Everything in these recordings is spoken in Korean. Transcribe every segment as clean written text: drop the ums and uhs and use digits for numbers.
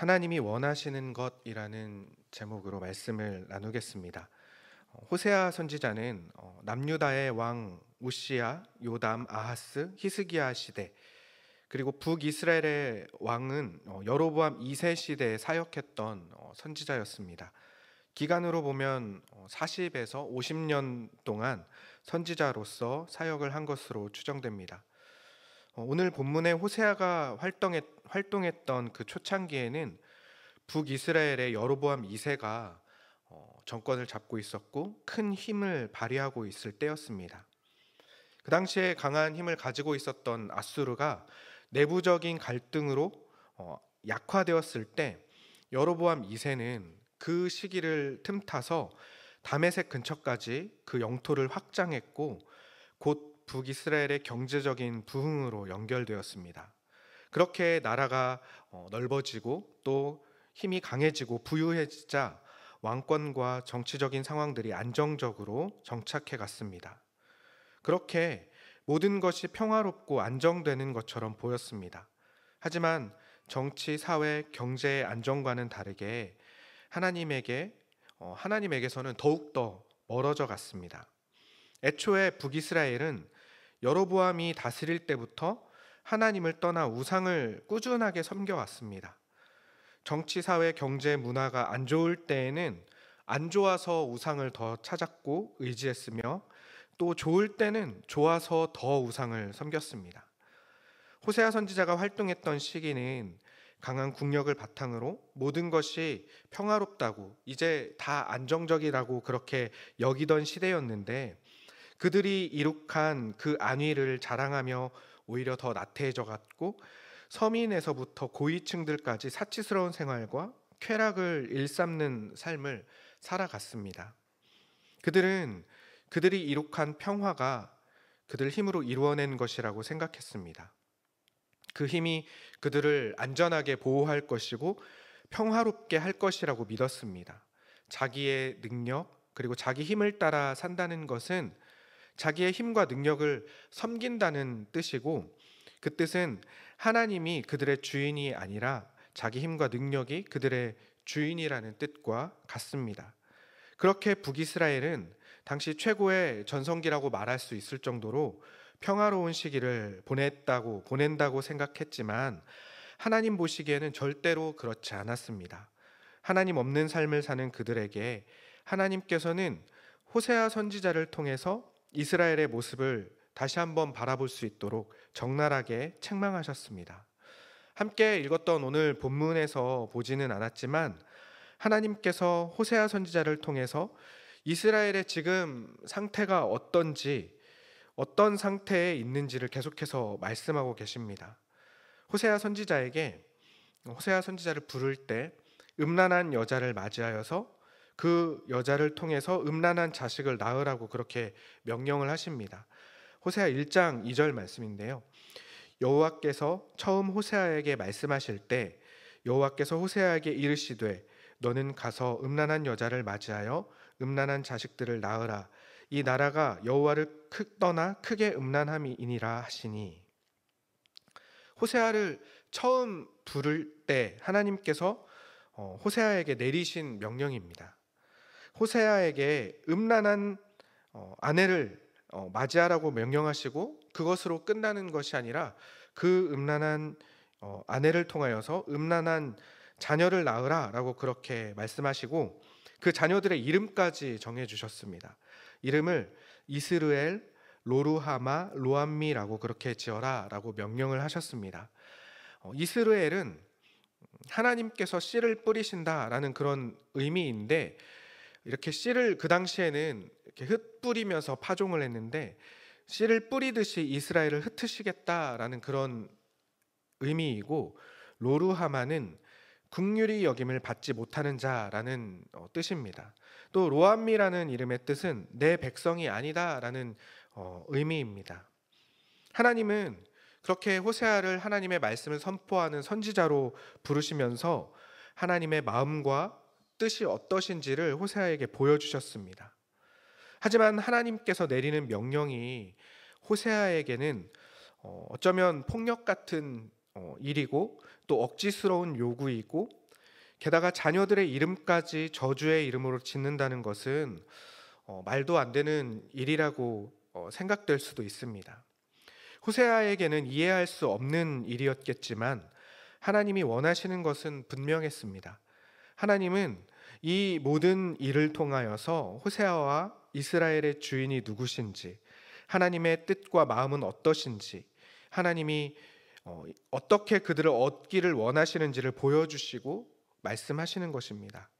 하나님이 원하시는 것이라는 제목으로 말씀을 나누겠습니다. 호세아 선지자는 남유다의 왕 우시야, 요담, 아하스, 히스기야 시대, 그리고 북이스라엘의 왕은 여로보암 2세 시대에 사역했던 선지자였습니다. 기간으로 보면 40에서 50년 동안 선지자로서 사역을 한 것으로 추정됩니다. 오늘 본문의 호세아가 활동했던 그 초창기에는 북이스라엘의 여로보암 2세가 정권을 잡고 있었고 큰 힘을 발휘하고 있을 때였습니다. 그 당시에 강한 힘을 가지고 있었던 아수르가 내부적인 갈등으로 약화되었을 때 여로보암 2세는 그 시기를 틈타서 다메섹 근처까지 그 영토를 확장했고 곧 북이스라엘의 경제적인 부흥으로 연결되었습니다. 그렇게 나라가 넓어지고 또 힘이 강해지고 부유해지자 왕권과 정치적인 상황들이 안정적으로 정착해 갔습니다. 그렇게 모든 것이 평화롭고 안정되는 것처럼 보였습니다. 하지만 정치, 사회, 경제의 안정과는 다르게 하나님에게서는 더욱더 멀어져 갔습니다. 애초에 북이스라엘은 여로보암이 다스릴 때부터 하나님을 떠나 우상을 꾸준하게 섬겨왔습니다. 정치, 사회, 경제, 문화가 안 좋을 때에는 안 좋아서 우상을 더 찾았고 의지했으며 또 좋을 때는 좋아서 더 우상을 섬겼습니다. 호세아 선지자가 활동했던 시기는 강한 국력을 바탕으로 모든 것이 평화롭다고 이제 다 안정적이라고 그렇게 여기던 시대였는데 그들이 이룩한 그 안위를 자랑하며 오히려 더 나태해져 갔고 서민에서부터 고위층들까지 사치스러운 생활과 쾌락을 일삼는 삶을 살아갔습니다. 그들은 그들이 이룩한 평화가 그들 힘으로 이루어낸 것이라고 생각했습니다. 그 힘이 그들을 안전하게 보호할 것이고 평화롭게 할 것이라고 믿었습니다. 자기의 능력 그리고 자기 힘을 따라 산다는 것은 자기의 힘과 능력을 섬긴다는 뜻이고 그 뜻은 하나님이 그들의 주인이 아니라 자기 힘과 능력이 그들의 주인이라는 뜻과 같습니다. 그렇게 북이스라엘은 당시 최고의 전성기라고 말할 수 있을 정도로 평화로운 시기를 보낸다고 생각했지만 하나님 보시기에는 절대로 그렇지 않았습니다. 하나님 없는 삶을 사는 그들에게 하나님께서는 호세아 선지자를 통해서 이스라엘의 모습을 다시 한번 바라볼 수 있도록 적나라하게 책망하셨습니다. 함께 읽었던 오늘 본문에서 보지는 않았지만 하나님께서 호세아 선지자를 통해서 이스라엘의 지금 상태가 어떤지 어떤 상태에 있는지를 계속해서 말씀하고 계십니다. 호세아 선지자를 부를 때 음란한 여자를 맞이하여서 그 여자를 통해서 음란한 자식을 낳으라고 그렇게 명령을 하십니다. 호세아 1장 2절 말씀인데요. 여호와께서 처음 호세아에게 말씀하실 때 여호와께서 호세아에게 이르시되 너는 가서 음란한 여자를 맞이하여 음란한 자식들을 낳으라. 이 나라가 여호와를 떠나 크게 음란함이니라 하시니. 호세아를 처음 부를 때 하나님께서 호세아에게 내리신 명령입니다. 호세아에게 음란한 아내를 맞이하라고 명령하시고 그것으로 끝나는 것이 아니라 그 음란한 아내를 통하여서 음란한 자녀를 낳으라라고 그렇게 말씀하시고 그 자녀들의 이름까지 정해 주셨습니다. 이름을 이스르엘, 로루하마, 로암미라고 그렇게 지어라라고 명령을 하셨습니다. 이스르엘은 하나님께서 씨를 뿌리신다라는 그런 의미인데 이렇게 씨를 그 당시에는 이렇게 흩뿌리면서 파종을 했는데 씨를 뿌리듯이 이스라엘을 흩으시겠다라는 그런 의미이고 로루하마는 긍휼히 여김을 받지 못하는 자라는 뜻입니다. 또 로암미라는 이름의 뜻은 내 백성이 아니다라는 의미입니다. 하나님은 그렇게 호세아를 하나님의 말씀을 선포하는 선지자로 부르시면서 하나님의 마음과 뜻이 어떠신지를 호세아에게 보여주셨습니다. 하지만 하나님께서 내리는 명령이 호세아에게는 어쩌면 폭력 같은 일이고 또 억지스러운 요구이고 게다가 자녀들의 이름까지 저주의 이름으로 짓는다는 것은 말도 안 되는 일이라고 생각될 수도 있습니다. 호세아에게는 이해할 수 없는 일이었겠지만 하나님이 원하시는 것은 분명했습니다. 하나님은 이 모든 일을 통하여서 호세아와 이스라엘의 주인이 누구신지, 하나님의 뜻과 마음은 어떠신지, 하나님이 어떻게 그들을 얻기를 원하시는지를 보여주시고 말씀하시는 것입니다.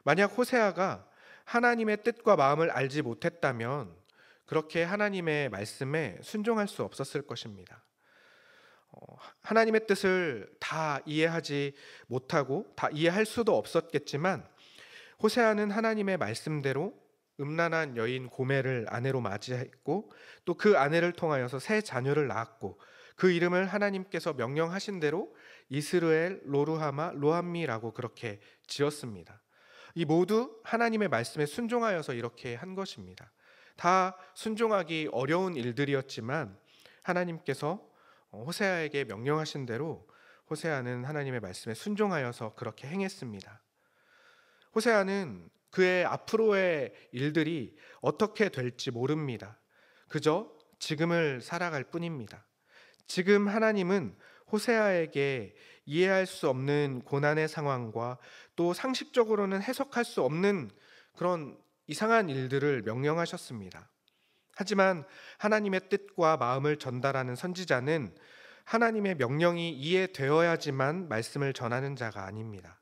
만약 호세아가 하나님의 뜻과 마음을 알지 못했다면 그렇게 하나님의 말씀에 순종할 수 없었을 것입니다. 하나님의 뜻을 다 이해하지 못하고 다 이해할 수도 없었겠지만 호세아는 하나님의 말씀대로 음란한 여인 고멜을 아내로 맞이했고 또 그 아내를 통하여서 세 자녀를 낳았고 그 이름을 하나님께서 명령하신 대로 이스르엘 로루하마 로함미라고 그렇게 지었습니다. 이 모두 하나님의 말씀에 순종하여서 이렇게 한 것입니다. 다 순종하기 어려운 일들이었지만 하나님께서 호세아에게 명령하신 대로 호세아는 하나님의 말씀에 순종하여서 그렇게 행했습니다. 호세아는 그의 앞으로의 일들이 어떻게 될지 모릅니다. 그저 지금을 살아갈 뿐입니다. 지금 하나님은 호세아에게 이해할 수 없는 고난의 상황과 또 상식적으로는 해석할 수 없는 그런 이상한 일들을 명령하셨습니다. 하지만 하나님의 뜻과 마음을 전달하는 선지자는 하나님의 명령이 이해되어야지만 말씀을 전하는 자가 아닙니다.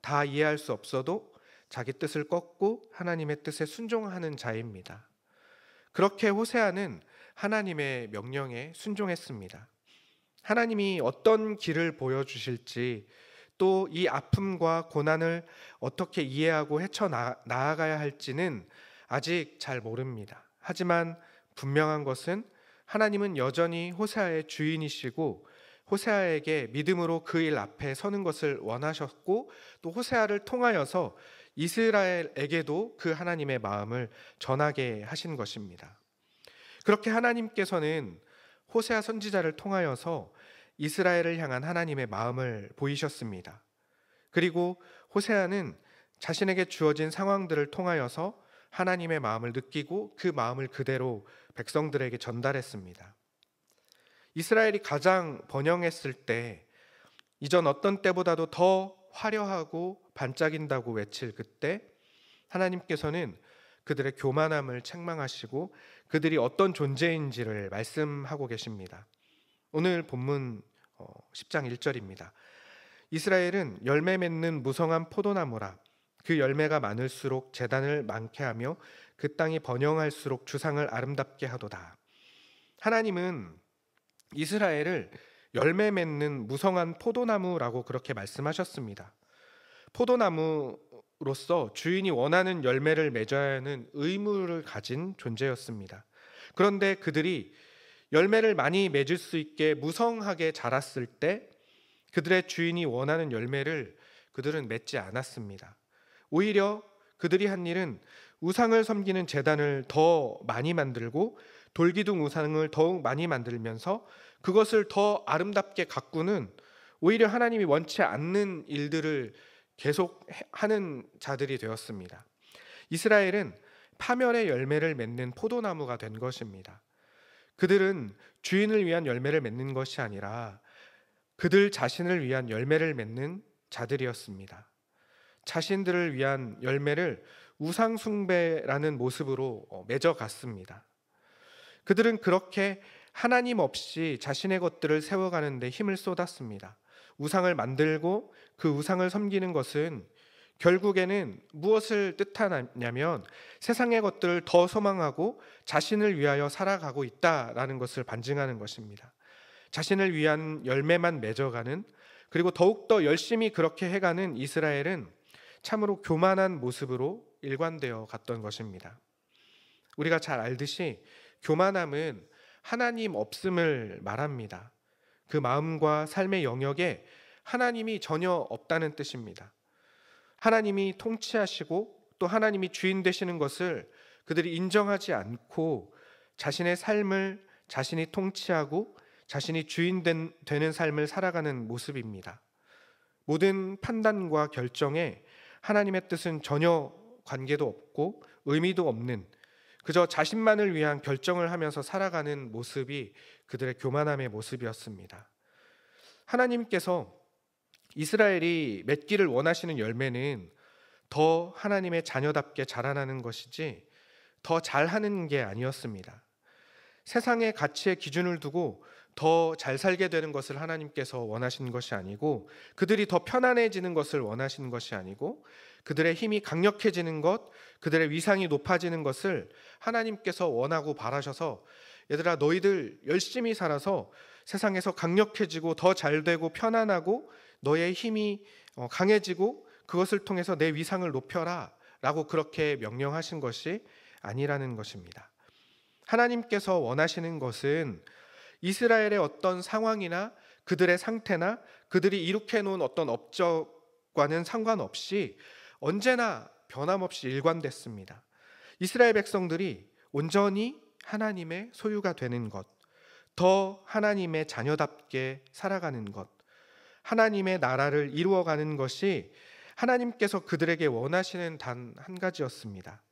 다 이해할 수 없어도 자기 뜻을 꺾고 하나님의 뜻에 순종하는 자입니다. 그렇게 호세아는 하나님의 명령에 순종했습니다. 하나님이 어떤 길을 보여주실지 또 이 아픔과 고난을 어떻게 이해하고 헤쳐나아가야 할지는 아직 잘 모릅니다. 하지만 분명한 것은 하나님은 여전히 호세아의 주인이시고 호세아에게 믿음으로 그 일 앞에 서는 것을 원하셨고 또 호세아를 통하여서 이스라엘에게도 그 하나님의 마음을 전하게 하신 것입니다. 그렇게 하나님께서는 호세아 선지자를 통하여서 이스라엘을 향한 하나님의 마음을 보이셨습니다. 그리고 호세아는 자신에게 주어진 상황들을 통하여서 하나님의 마음을 느끼고 그 마음을 그대로 백성들에게 전달했습니다. 이스라엘이 가장 번영했을 때 이전 어떤 때보다도 더 화려하고 반짝인다고 외칠 그때 하나님께서는 그들의 교만함을 책망하시고 그들이 어떤 존재인지를 말씀하고 계십니다. 오늘 본문 10장 1절입니다. 이스라엘은 열매 맺는 무성한 포도나무라. 그 열매가 많을수록 제단을 많게 하며 그 땅이 번영할수록 주상을 아름답게 하도다. 하나님은 이스라엘을 열매 맺는 무성한 포도나무라고 그렇게 말씀하셨습니다. 포도나무로서 주인이 원하는 열매를 맺어야 하는 의무를 가진 존재였습니다. 그런데 그들이 열매를 많이 맺을 수 있게 무성하게 자랐을 때 그들의 주인이 원하는 열매를 그들은 맺지 않았습니다. 오히려 그들이 한 일은 우상을 섬기는 제단을 더 많이 만들고 돌기둥 우상을 더욱 많이 만들면서 그것을 더 아름답게 가꾸는 오히려 하나님이 원치 않는 일들을 계속 하는 자들이 되었습니다. 이스라엘은 파멸의 열매를 맺는 포도나무가 된 것입니다. 그들은 주인을 위한 열매를 맺는 것이 아니라 그들 자신을 위한 열매를 맺는 자들이었습니다. 자신들을 위한 열매를 우상 숭배라는 모습으로 맺어갔습니다. 그들은 그렇게 하나님 없이 자신의 것들을 세워가는 데 힘을 쏟았습니다. 우상을 만들고 그 우상을 섬기는 것은 결국에는 무엇을 뜻하냐면 세상의 것들을 더 소망하고 자신을 위하여 살아가고 있다라는 것을 반증하는 것입니다. 자신을 위한 열매만 맺어가는, 그리고 더욱더 열심히 그렇게 해가는 이스라엘은 참으로 교만한 모습으로 일관되어 갔던 것입니다. 우리가 잘 알듯이 교만함은 하나님 없음을 말합니다. 그 마음과 삶의 영역에 하나님이 전혀 없다는 뜻입니다. 하나님이 통치하시고 또 하나님이 주인 되시는 것을 그들이 인정하지 않고 자신의 삶을 자신이 통치하고 자신이 주인 되는 삶을 살아가는 모습입니다. 모든 판단과 결정에 하나님의 뜻은 전혀 관계도 없고 의미도 없는, 그저 자신만을 위한 결정을 하면서 살아가는 모습이 그들의 교만함의 모습이었습니다. 하나님께서 이스라엘이 맺기를 원하시는 열매는 더 하나님의 자녀답게 자라나는 것이지 더 잘하는 게 아니었습니다. 세상의 가치의 기준을 두고 더 잘 살게 되는 것을 하나님께서 원하시는 것이 아니고, 그들이 더 편안해지는 것을 원하시는 것이 아니고, 그들의 힘이 강력해지는 것, 그들의 위상이 높아지는 것을 하나님께서 원하고 바라셔서, 얘들아 너희들 열심히 살아서 세상에서 강력해지고 더 잘되고 편안하고 너의 힘이 강해지고 그것을 통해서 내 위상을 높여라 라고 그렇게 명령하신 것이 아니라는 것입니다. 하나님께서 원하시는 것은 이스라엘의 어떤 상황이나 그들의 상태나 그들이 이룩해 놓은 어떤 업적과는 상관없이 언제나 변함없이 일관됐습니다. 이스라엘 백성들이 온전히 하나님의 소유가 되는 것, 더 하나님의 자녀답게 살아가는 것, 하나님의 나라를 이루어가는 것이 하나님께서 그들에게 원하시는 단 한 가지였습니다.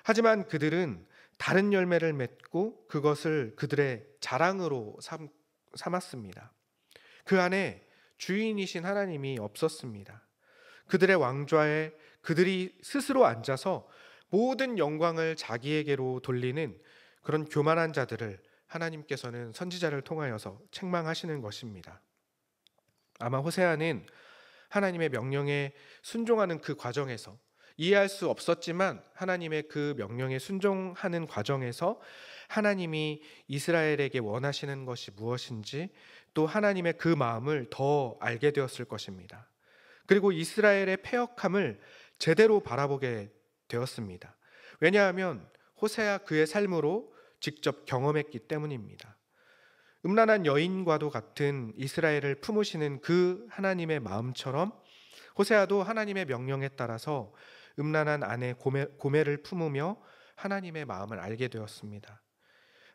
하지만 그들은 다른 열매를 맺고 그것을 그들의 자랑으로 삼았습니다. 그 안에 주인이신 하나님이 없었습니다. 그들의 왕좌에 그들이 스스로 앉아서 모든 영광을 자기에게로 돌리는 그런 교만한 자들을 하나님께서는 선지자를 통하여서 책망하시는 것입니다. 아마 호세아는 하나님의 명령에 순종하는 그 과정에서, 이해할 수 없었지만 하나님의 그 명령에 순종하는 과정에서 하나님이 이스라엘에게 원하시는 것이 무엇인지, 또 하나님의 그 마음을 더 알게 되었을 것입니다. 그리고 이스라엘의 패역함을 제대로 바라보게 되었습니다. 왜냐하면 호세아 그의 삶으로 직접 경험했기 때문입니다. 음란한 여인과도 같은 이스라엘을 품으시는 그 하나님의 마음처럼 호세아도 하나님의 명령에 따라서 음란한 아내 고멜을 품으며 하나님의 마음을 알게 되었습니다.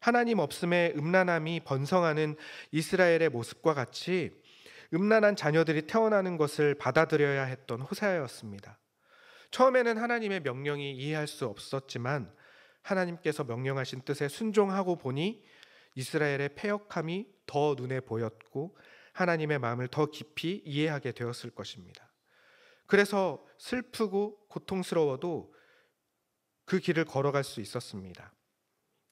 하나님 없음에 음란함이 번성하는 이스라엘의 모습과 같이 음란한 자녀들이 태어나는 것을 받아들여야 했던 호세아였습니다. 처음에는 하나님의 명령이 이해할 수 없었지만 하나님께서 명령하신 뜻에 순종하고 보니 이스라엘의 패역함이 더 눈에 보였고 하나님의 마음을 더 깊이 이해하게 되었을 것입니다. 그래서 슬프고 고통스러워도 그 길을 걸어갈 수 있었습니다.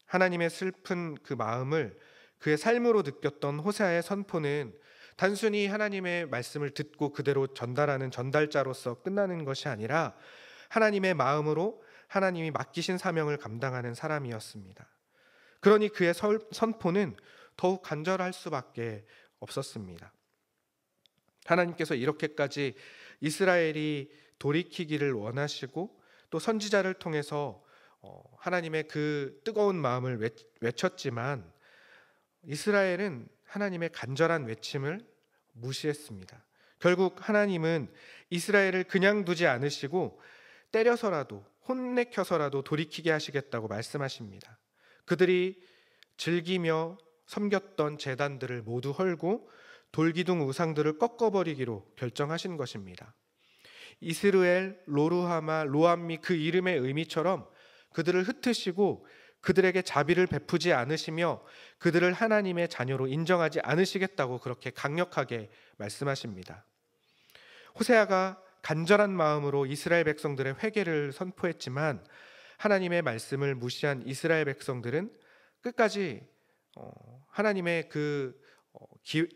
하나님의 슬픈 그 마음을 그의 삶으로 느꼈던 호세아의 선포는 단순히 하나님의 말씀을 듣고 그대로 전달하는 전달자로서 끝나는 것이 아니라 하나님의 마음으로 하나님이 맡기신 사명을 감당하는 사람이었습니다. 그러니 그의 선포는 더욱 간절할 수밖에 없었습니다. 하나님께서 이렇게까지 이스라엘이 돌이키기를 원하시고 또 선지자를 통해서 하나님의 그 뜨거운 마음을 외쳤지만 이스라엘은 하나님의 간절한 외침을 무시했습니다. 결국 하나님은 이스라엘을 그냥 두지 않으시고 때려서라도 혼내켜서라도 돌이키게 하시겠다고 말씀하십니다. 그들이 즐기며 섬겼던 제단들을 모두 헐고 돌기둥 우상들을 꺾어버리기로 결정하신 것입니다. 이스르엘, 로루하마, 로암미 그 이름의 의미처럼 그들을 흩으시고 그들에게 자비를 베푸지 않으시며 그들을 하나님의 자녀로 인정하지 않으시겠다고 그렇게 강력하게 말씀하십니다. 호세아가 간절한 마음으로 이스라엘 백성들의 회개를 선포했지만 하나님의 말씀을 무시한 이스라엘 백성들은 끝까지 하나님의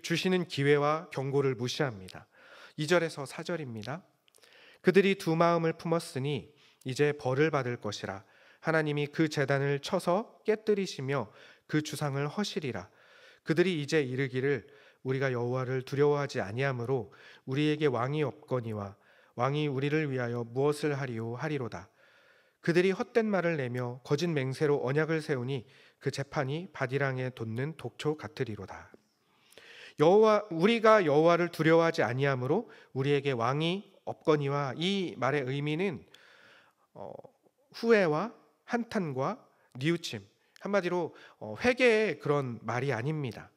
주시는 기회와 경고를 무시합니다. 2절에서 4절입니다. 그들이 두 마음을 품었으니 이제 벌을 받을 것이라. 하나님이 그 제단을 쳐서 깨뜨리시며 그 주상을 허시리라. 그들이 이제 이르기를 우리가 여호와를 두려워하지 아니하므로 우리에게 왕이 없거니와 왕이 우리를 위하여 무엇을 하리오 하리로다. 그들이 헛된 말을 내며 거짓 맹세로 언약을 세우니 그 재판이 바디랑에 돋는 독초 같으리로다. 우리가 여호와를 두려워하지 아니하므로 우리에게 왕이 없거니와, 이 말의 의미는 후회와 한탄과 뉘우침, 한마디로 회개의 그런 말이 아닙니다.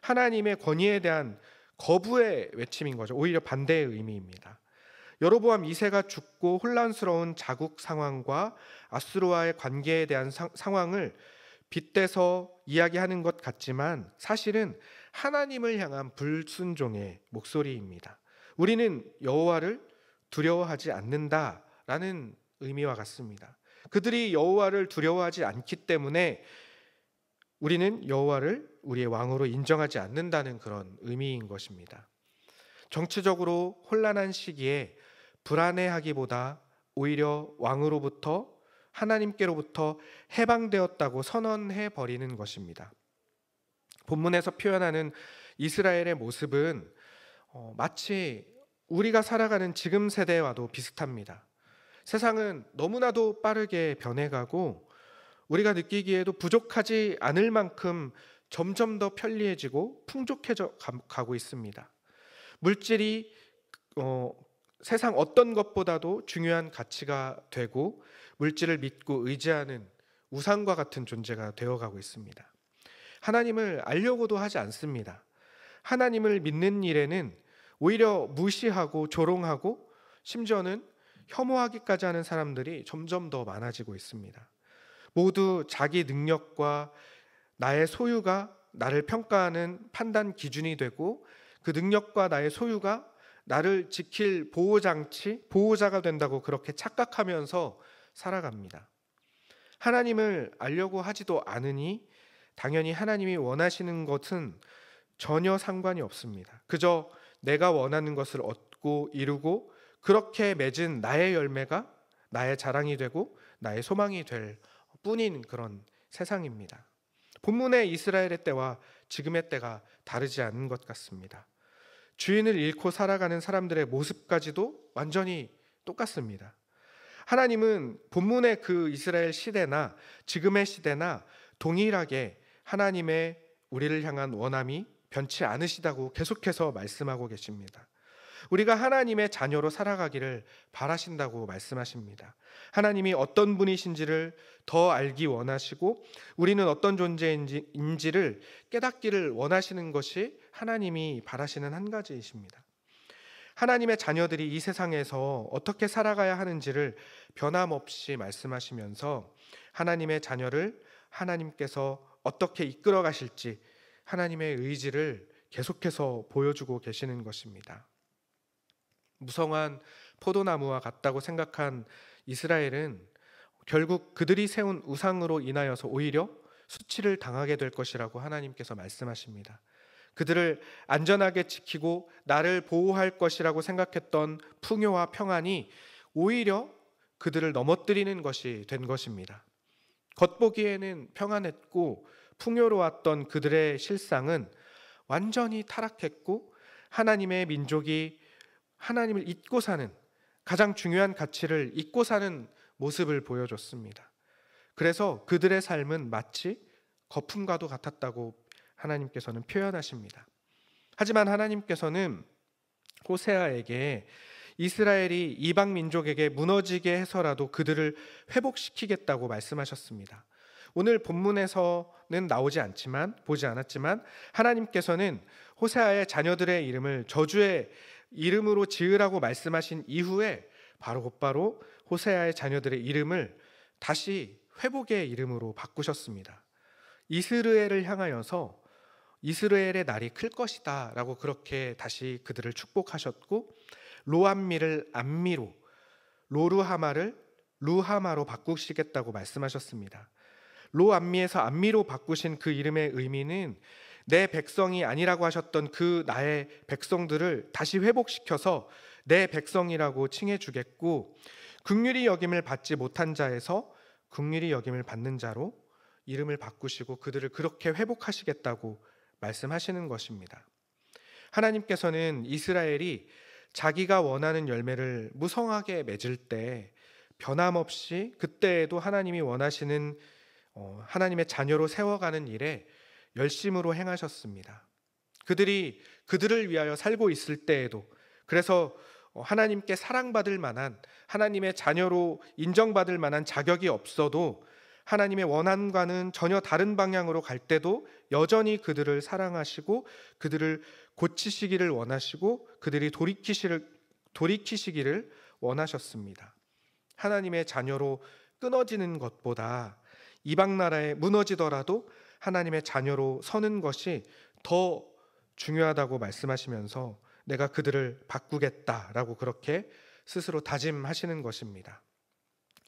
하나님의 권위에 대한 거부의 외침인 거죠. 오히려 반대의 의미입니다. 여로보암 2세가 죽고 혼란스러운 자국 상황과 아수르와의 관계에 대한 상황을 빗대서 이야기하는 것 같지만 사실은 하나님을 향한 불순종의 목소리입니다. 우리는 여호와를 두려워하지 않는다라는 의미와 같습니다. 그들이 여호와를 두려워하지 않기 때문에 우리는 여호와를 우리의 왕으로 인정하지 않는다는 그런 의미인 것입니다. 정치적으로 혼란한 시기에 불안해하기보다 오히려 왕으로부터 하나님께로부터 해방되었다고 선언해 버리는 것입니다. 본문에서 표현하는 이스라엘의 모습은 마치 우리가 살아가는 지금 세대와도 비슷합니다. 세상은 너무나도 빠르게 변해가고 우리가 느끼기에도 부족하지 않을 만큼 점점 더 편리해지고 풍족해져 가고 있습니다. 물질이 세상 어떤 것보다도 중요한 가치가 되고 물질을 믿고 의지하는 우상과 같은 존재가 되어가고 있습니다. 하나님을 알려고도 하지 않습니다. 하나님을 믿는 일에는 오히려 무시하고 조롱하고 심지어는 혐오하기까지 하는 사람들이 점점 더 많아지고 있습니다. 모두 자기 능력과 나의 소유가 나를 평가하는 판단 기준이 되고 그 능력과 나의 소유가 나를 지킬 보호장치, 보호자가 된다고 그렇게 착각하면서 살아갑니다. 하나님을 알려고 하지도 않으니 당연히 하나님이 원하시는 것은 전혀 상관이 없습니다. 그저 내가 원하는 것을 얻고 이루고 그렇게 맺은 나의 열매가 나의 자랑이 되고 나의 소망이 될 뿐인 그런 세상입니다. 본문의 이스라엘의 때와 지금의 때가 다르지 않은 것 같습니다. 주인을 잃고 살아가는 사람들의 모습까지도 완전히 똑같습니다. 하나님은 본문의 그 이스라엘 시대나 지금의 시대나 동일하게 하나님의 우리를 향한 원함이 변치 않으시다고 계속해서 말씀하고 계십니다. 우리가 하나님의 자녀로 살아가기를 바라신다고 말씀하십니다. 하나님이 어떤 분이신지를 더 알기 원하시고 우리는 어떤 존재인지를 깨닫기를 원하시는 것이 하나님이 바라시는 한 가지이십니다. 하나님의 자녀들이 이 세상에서 어떻게 살아가야 하는지를 변함없이 말씀하시면서 하나님의 자녀를 하나님께서 어떻게 이끌어 가실지 하나님의 의지를 계속해서 보여주고 계시는 것입니다. 무성한 포도나무와 같다고 생각한 이스라엘은 결국 그들이 세운 우상으로 인하여서 오히려 수치를 당하게 될 것이라고 하나님께서 말씀하십니다. 그들을 안전하게 지키고 나를 보호할 것이라고 생각했던 풍요와 평안이 오히려 그들을 넘어뜨리는 것이 된 것입니다. 겉보기에는 평안했고 풍요로웠던 그들의 실상은 완전히 타락했고 하나님의 민족이 하나님을 잊고 사는 가장 중요한 가치를 잊고 사는 모습을 보여줬습니다. 그래서 그들의 삶은 마치 거품과도 같았다고 하나님께서는 표현하십니다. 하지만 하나님께서는 호세아에게 이스라엘이 이방 민족에게 무너지게 해서라도 그들을 회복시키겠다고 말씀하셨습니다. 오늘 본문에서는 나오지 않지만 보지 않았지만 하나님께서는 호세아의 자녀들의 이름을 저주의 이름으로 지으라고 말씀하신 이후에 곧바로 호세아의 자녀들의 이름을 다시 회복의 이름으로 바꾸셨습니다. 이스라엘을 향하여서 이스라엘의 날이 클 것이다 라고 그렇게 다시 그들을 축복하셨고 로암미를 암미로 로루하마를 루하마로 바꾸시겠다고 말씀하셨습니다. 로암미에서 암미로 바꾸신 그 이름의 의미는 내 백성이 아니라고 하셨던 그 나의 백성들을 다시 회복시켜서 내 백성이라고 칭해주겠고 긍휼히 여김을 받지 못한 자에서 긍휼히 여김을 받는 자로 이름을 바꾸시고 그들을 그렇게 회복하시겠다고 말씀하시는 것입니다. 하나님께서는 이스라엘이 자기가 원하는 열매를 무성하게 맺을 때 변함없이 그때에도 하나님이 원하시는 하나님의 자녀로 세워가는 일에 열심으로 행하셨습니다. 그들이 그들을 위하여 살고 있을 때에도 그래서 하나님께 사랑받을 만한 하나님의 자녀로 인정받을 만한 자격이 없어도 하나님의 원함과는 전혀 다른 방향으로 갈 때도 여전히 그들을 사랑하시고 그들을 고치시기를 원하시고 그들이 돌이키시기를 원하셨습니다. 하나님의 자녀로 끊어지는 것보다 이방 나라에 무너지더라도 하나님의 자녀로 서는 것이 더 중요하다고 말씀하시면서 내가 그들을 바꾸겠다라고 그렇게 스스로 다짐하시는 것입니다.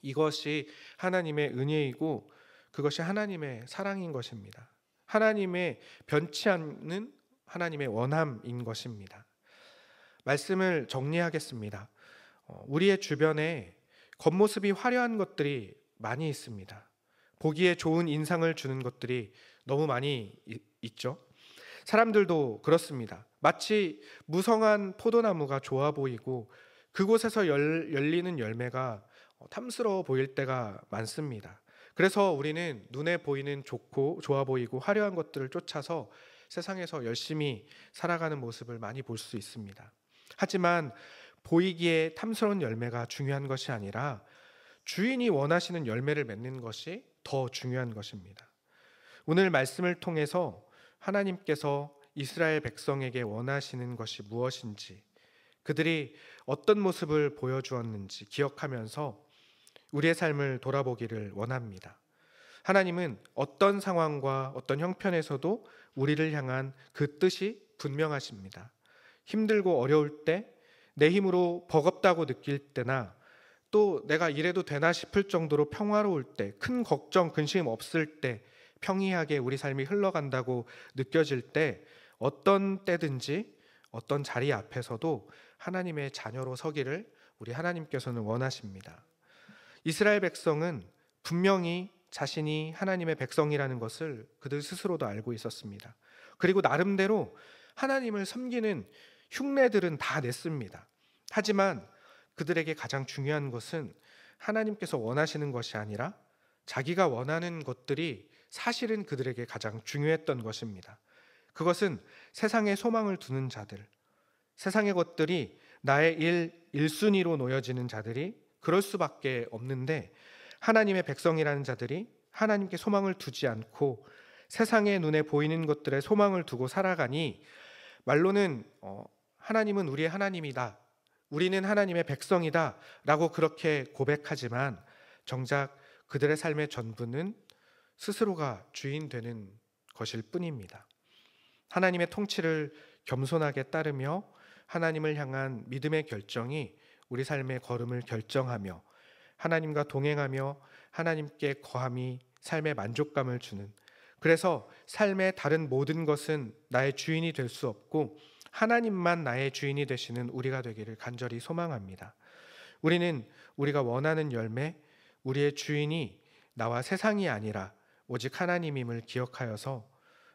이것이 하나님의 은혜이고 그것이 하나님의 사랑인 것입니다. 하나님의 변치 않는 하나님의 원함인 것입니다. 말씀을 정리하겠습니다. 우리의 주변에 겉모습이 화려한 것들이 많이 있습니다. 보기에 좋은 인상을 주는 것들이 너무 많이 있죠. 사람들도 그렇습니다. 마치 무성한 포도나무가 좋아 보이고 그곳에서 열리는 열매가 탐스러워 보일 때가 많습니다. 그래서 우리는 눈에 보이는 좋고 좋아 보이고 화려한 것들을 쫓아서 세상에서 열심히 살아가는 모습을 많이 볼 수 있습니다. 하지만 보이기에 탐스러운 열매가 중요한 것이 아니라 주인이 원하시는 열매를 맺는 것이 더 중요한 것입니다. 오늘 말씀을 통해서 하나님께서 이스라엘 백성에게 원하시는 것이 무엇인지, 그들이 어떤 모습을 보여주었는지 기억하면서 우리의 삶을 돌아보기를 원합니다. 하나님은 어떤 상황과 어떤 형편에서도 우리를 향한 그 뜻이 분명하십니다. 힘들고 어려울 때, 내 힘으로 버겁다고 느낄 때나 또 내가 이래도 되나 싶을 정도로 평화로울 때, 큰 걱정, 근심 없을 때, 평이하게 우리 삶이 흘러간다고 느껴질 때, 어떤 때든지 어떤 자리 앞에서도 하나님의 자녀로 서기를 우리 하나님께서는 원하십니다. 이스라엘 백성은 분명히 자신이 하나님의 백성이라는 것을 그들 스스로도 알고 있었습니다. 그리고 나름대로 하나님을 섬기는 흉내들은 다 냈습니다. 하지만 그들에게 가장 중요한 것은 하나님께서 원하시는 것이 아니라 자기가 원하는 것들이 사실은 그들에게 가장 중요했던 것입니다. 그것은 세상에 소망을 두는 자들, 세상의 것들이 나의 1순위로 놓여지는 자들이 그럴 수밖에 없는데, 하나님의 백성이라는 자들이 하나님께 소망을 두지 않고 세상의 눈에 보이는 것들에 소망을 두고 살아가니, 말로는 하나님은 우리의 하나님이다, 우리는 하나님의 백성이다 라고 그렇게 고백하지만 정작 그들의 삶의 전부는 스스로가 주인 되는 것일 뿐입니다. 하나님의 통치를 겸손하게 따르며 하나님을 향한 믿음의 결정이 우리 삶의 걸음을 결정하며 하나님과 동행하며 하나님께 거함이 삶의 만족감을 주는, 그래서 삶의 다른 모든 것은 나의 주인이 될 수 없고 하나님만 나의 주인이 되시는 우리가 되기를 간절히 소망합니다. 우리는 우리가 원하는 열매, 우리의 주인이 나와 세상이 아니라 오직 하나님임을 기억하여서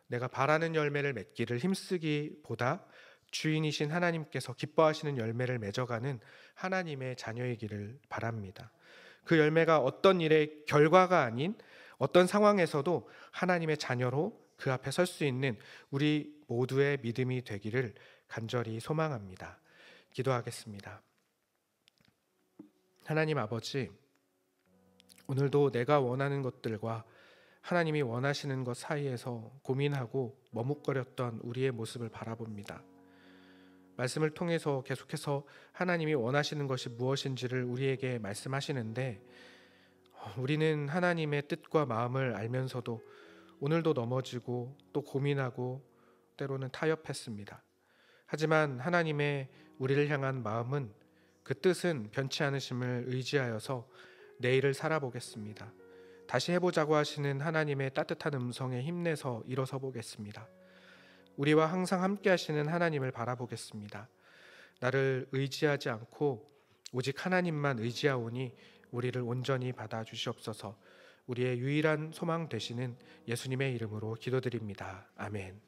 내가 바라는 열매를 맺기를 힘쓰기보다 주인이신 하나님께서 기뻐하시는 열매를 맺어가는 하나님의 자녀이기를 바랍니다. 그 열매가 어떤 일의 결과가 아닌 어떤 상황에서도 하나님의 자녀로 그 앞에 설 수 있는 우리 모두의 믿음이 되기를 간절히 소망합니다. 기도하겠습니다. 하나님 아버지, 오늘도 내가 원하는 것들과 하나님이 원하시는 것 사이에서 고민하고 머뭇거렸던 우리의 모습을 바라봅니다. 말씀을 통해서 계속해서 하나님이 원하시는 것이 무엇인지를 우리에게 말씀하시는데, 우리는 하나님의 뜻과 마음을 알면서도 오늘도 넘어지고 또 고민하고 때로는 타협했습니다. 하지만 하나님의 우리를 향한 마음은, 그 뜻은 변치 않으심을 의지하여서 내일을 살아보겠습니다. 다시 해보자고 하시는 하나님의 따뜻한 음성에 힘내서 일어서 보겠습니다. 우리와 항상 함께 하시는 하나님을 바라보겠습니다. 나를 의지하지 않고 오직 하나님만 의지하오니 우리를 온전히 받아 주시옵소서. 우리의 유일한 소망 되시는 예수님의 이름으로 기도드립니다. 아멘.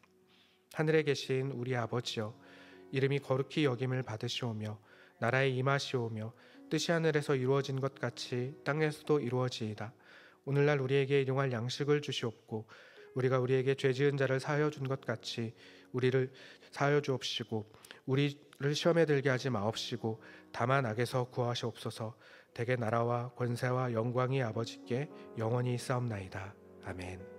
하늘에 계신 우리 아버지여, 이름이 거룩히 여김을 받으시오며 나라에 임하시오며 뜻이 하늘에서 이루어진 것 같이 땅에서도 이루어지이다. 오늘날 우리에게 일용할 양식을 주시옵고 우리가 우리에게 죄 지은 자를 사하여 준 것 같이 우리를 사하여 주옵시고 우리를 시험에 들게 하지 마옵시고 다만 악에서 구하시옵소서. 대개 나라와 권세와 영광이 아버지께 영원히 있사옵나이다. 아멘.